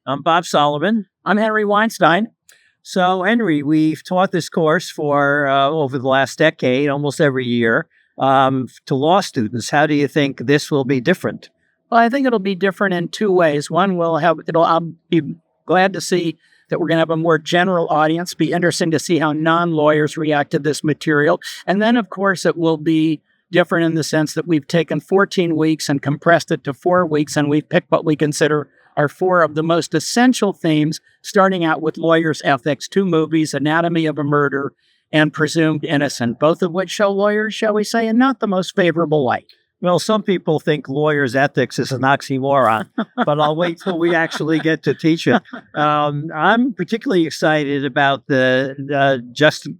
I'm Bob Solomon. I'm Henry Weinstein. So, Henry, we've taught this course for over the last decade, almost every year, to law students. How do you think this will be different? Well, I think it'll be different in two ways. One, I'll be glad to see that we're going to have a more general audience. Be interesting to see how non-lawyers react to this material. And then, of course, it will be different in the sense that we've taken 14 weeks and compressed it to 4 weeks, and we've picked what we consider are 4 of the most essential themes, starting out with lawyers' ethics, 2 movies, Anatomy of a Murder and Presumed Innocent, both of which show lawyers, shall we say, in not the most favorable light. Well, some people think lawyers' ethics is an oxymoron, but I'll wait till we actually get to teach it. I'm particularly excited about the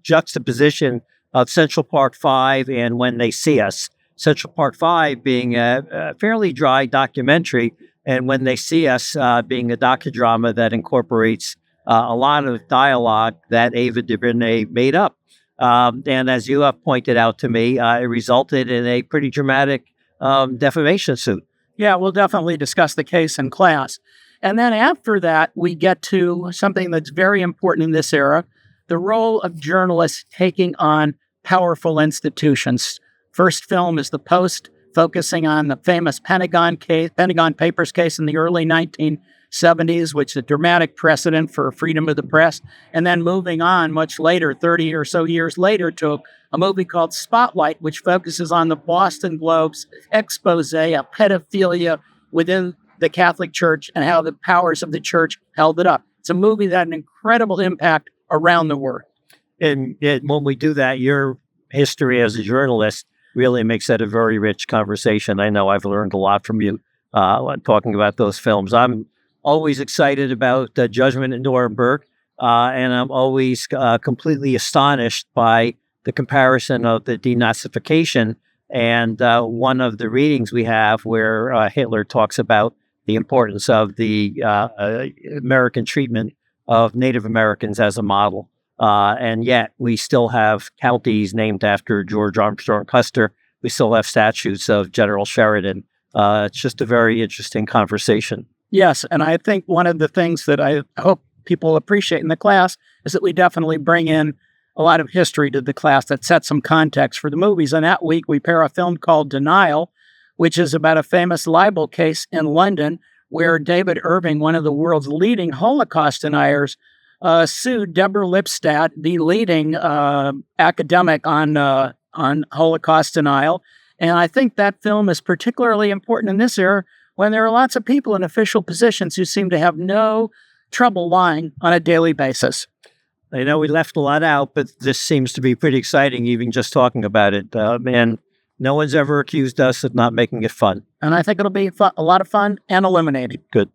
juxtaposition of Central Park 5 and When They See Us. Central Park 5 being a fairly dry documentary, and When They See Us being a docudrama that incorporates a lot of dialogue that Ava DuVernay made up. And as you have pointed out to me, it resulted in a pretty dramatic defamation suit. Yeah, we'll definitely discuss the case in class. And then after that, we get to something that's very important in this era, the role of journalists taking on powerful institutions. First film is The Post, focusing on the famous Pentagon Papers case in the early 1970s, which is a dramatic precedent for freedom of the press. And then moving on much later, 30 or so years later, to a movie called Spotlight, which focuses on the Boston Globe's expose of pedophilia within the Catholic Church and how the powers of the church held it up. It's a movie that had an incredible impact around the world. And when we do that, your history as a journalist really makes that a very rich conversation. I know I've learned a lot from you talking about those films. I'm always excited about Judgment at Nuremberg, and I'm always completely astonished by the comparison of the denazification and one of the readings we have where Hitler talks about the importance of the American treatment of Native Americans as a model. And yet we still have counties named after George Armstrong Custer. We still have statues of General Sheridan. It's just a very interesting conversation. Yes, and I think one of the things that I hope people appreciate in the class is that we definitely bring in a lot of history to the class that sets some context for the movies. And that week we pair a film called Denial, which is about a famous libel case in London where David Irving, one of the world's leading Holocaust deniers, sued Deborah Lipstadt, the leading academic on Holocaust denial. And I think that film is particularly important in this era when there are lots of people in official positions who seem to have no trouble lying on a daily basis. I know we left a lot out, but this seems to be pretty exciting, even just talking about it. And no one's ever accused us of not making it fun. And I think it'll be a lot of fun and illuminating. Good.